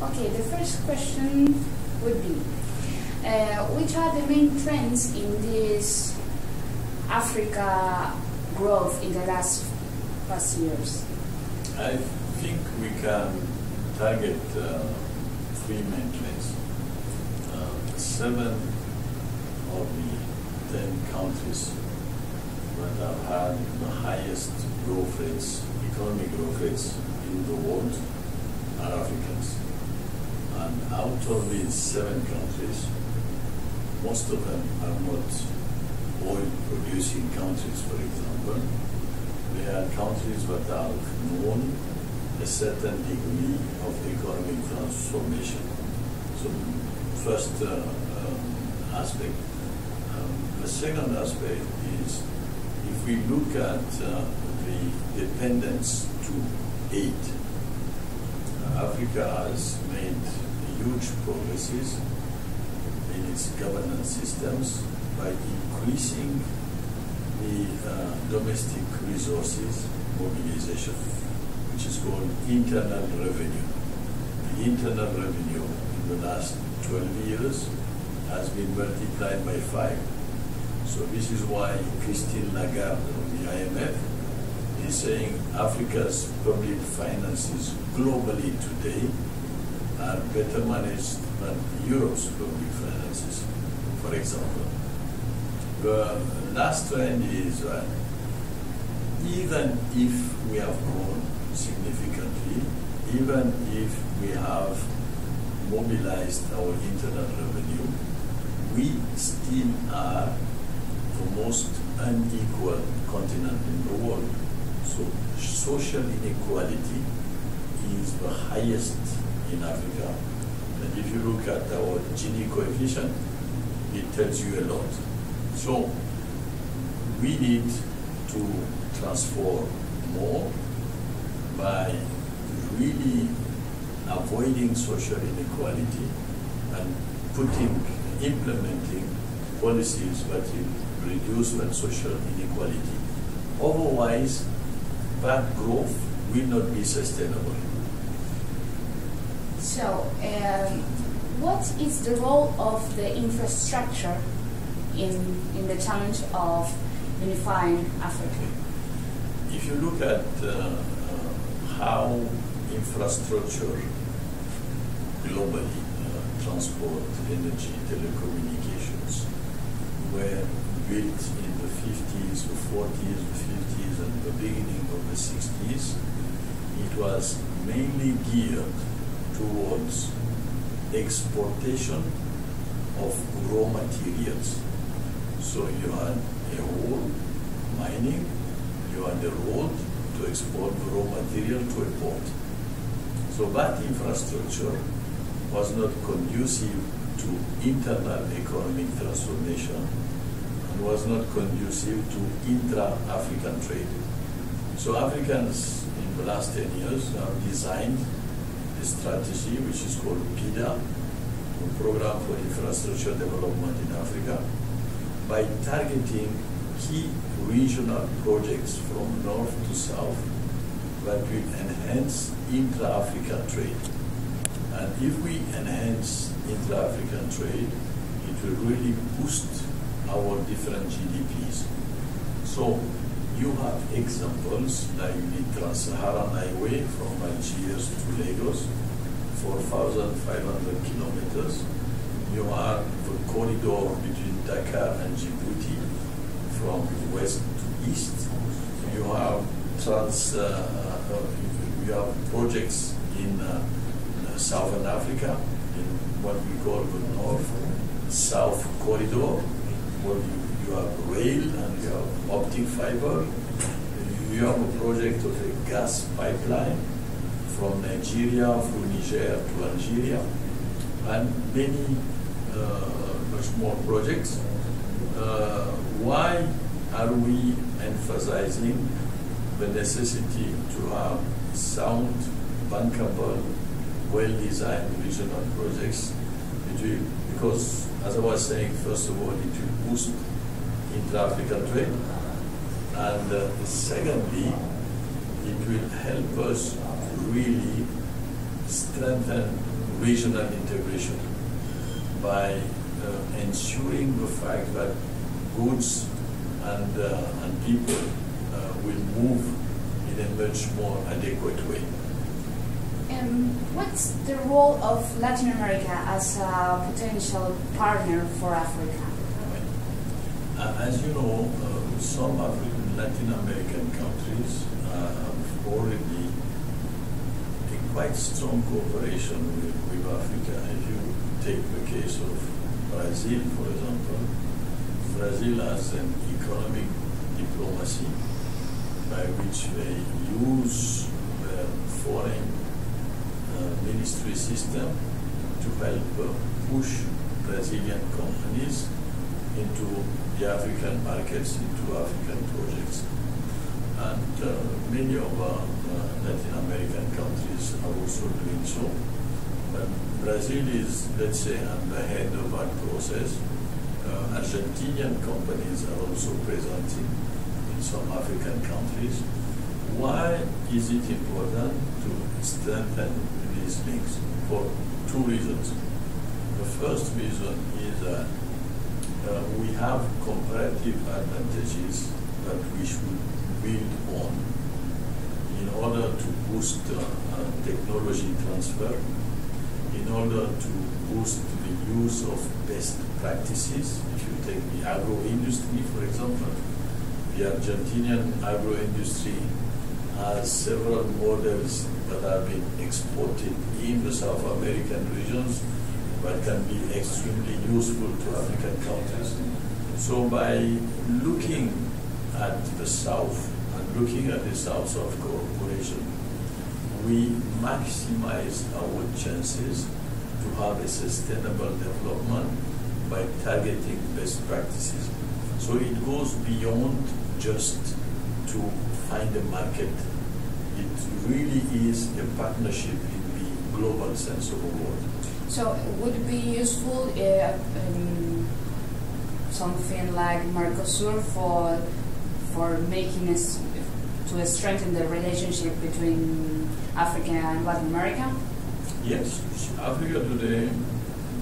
Okay, the first question would be, which are the main trends in this Africa growth in the last past years? I think we can target three main trends. 7 of the 10 countries that have had the highest growth rates, economic growth rates in the world are Africans. And out of these 7 countries, most of them are not oil-producing countries, for example. They are countries that have known a certain degree of economic transformation. So, first aspect. The second aspect is, if we look at the dependence to aid, Africa has made huge progresses in its governance systems by increasing the domestic resources mobilization, which is called internal revenue. The internal revenue in the last 12 years has been multiplied by 5. So this is why Christine Lagarde of the IMF is saying Africa's public finances globally today are better managed than Europe's public finances, for example. The last trend is that even if we have grown significantly, even if we have mobilized our internal revenue, we still are the most unequal continent in the world. So social inequality is the highest in Africa. And if you look at our Gini coefficient, it tells you a lot. So we need to transform more by really avoiding social inequality and implementing policies that will reduce that social inequality. Otherwise, that growth will not be sustainable. So, what is the role of the infrastructure in the challenge of unifying Africa? If you look at how infrastructure globally, transport, energy, telecommunications, were built in the 50s, the 40s, the 50s, and the beginning of the 60s, it was mainly geared towards exportation of raw materials. So you had a whole mining, you had a road to export the raw material to a port. So that infrastructure was not conducive to internal economic transformation and was not conducive to intra-African trade. So Africans in the last 10 years have designed a strategy which is called PIDA, a Program for Infrastructure Development in Africa, by targeting key regional projects from north to south that will enhance intra-African trade. And if we enhance intra-African trade, it will really boost our different GDPs. So you have examples like the Trans-Saharan Highway from Algiers to Lagos, 4,500 kilometers. You have the corridor between Dakar and Djibouti from west to east. You have projects in Southern Africa, in what we call the North-South Corridor, where you have rail and you have optic fiber. You have a project of a gas pipeline from Nigeria through Niger to Algeria, and many much more projects. Why are we emphasizing the necessity to have sound, bankable, well-designed regional projects? Because, as I was saying, first of all, it will boost intra-African trade, and secondly, it will help us really strengthen regional integration by ensuring the fact that goods and people will move in a much more adequate way. What's the role of Latin America as a potential partner for Africa? As you know, some Latin American countries have already a quite strong cooperation with Africa. If you take the case of Brazil, for example, Brazil has an economic diplomacy by which they use the foreign ministry system to help push Brazilian companies into the African markets, into African projects. And many of Latin American countries are also doing so. But Brazil is, let's say, at the head of that process. Argentinian companies are also present in some African countries. Why is it important to strengthen these links? For two reasons. The first reason is that we have comparative advantages that we should build on in order to boost technology transfer, in order to boost the use of best practices. If you take the agro-industry, for example, the Argentinian agro-industry has several models that have been exported in the South American regions that can be extremely useful to African countries. So by looking at the South and looking at the South-South cooperation, we maximize our chances to have a sustainable development by targeting best practices. So it goes beyond just to find a market. It really is a partnership in the global sense of the word. So would it be useful something like Mercosur for making us to strengthen the relationship between Africa and Latin America? Yes, Africa today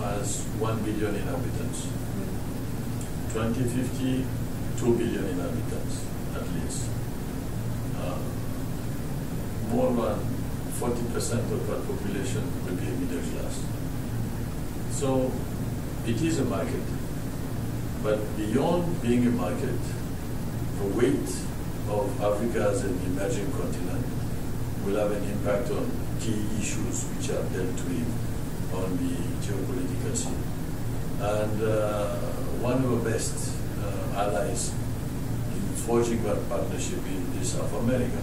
has 1 billion inhabitants. 2050, 2 billion inhabitants at least. More than 40% of that population will be middle class. So it is a market. But beyond being a market, the weight of Africa as an emerging continent will have an impact on key issues which are dealt with on the geopolitical scene. And one of the best allies in forging that partnership is South America.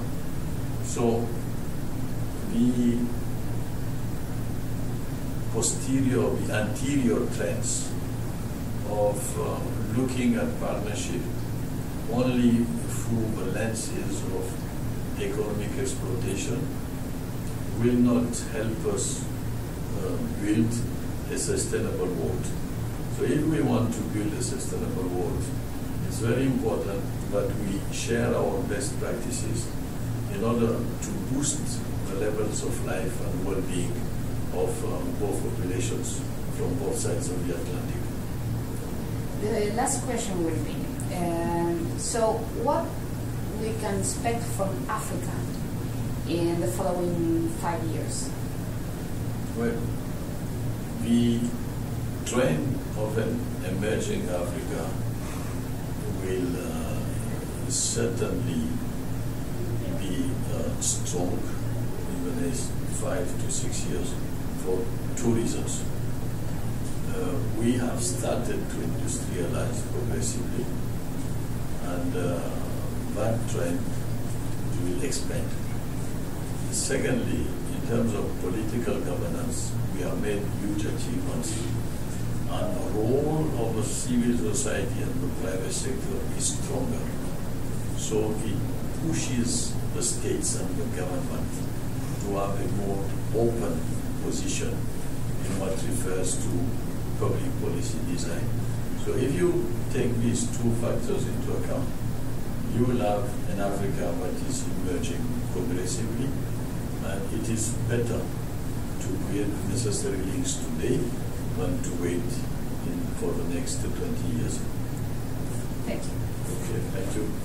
So the anterior trends of looking at partnership only through the lenses of economic exploitation will not help us build a sustainable world. So if we want to build a sustainable world, it's very important that we share our best practices in order to boost the levels of life and well-being of both populations from both sides of the Atlantic. The last question will be, so what we can expect from Africa in the following 5 years? Well, the trend of an emerging Africa will certainly be strong in the next 5 to 6 years for two reasons. We have started to industrialize progressively, and that trend will expand. Secondly, in terms of political governance, we have made huge achievements, and the role of the civil society and the private sector is stronger. So it pushes the states and the government to have a more open position in what refers to public policy design. So if you take these two factors into account, you will have an Africa that is emerging progressively, and it is better create necessary links today than to wait for the next 20 years. Thank you. Okay, thank you.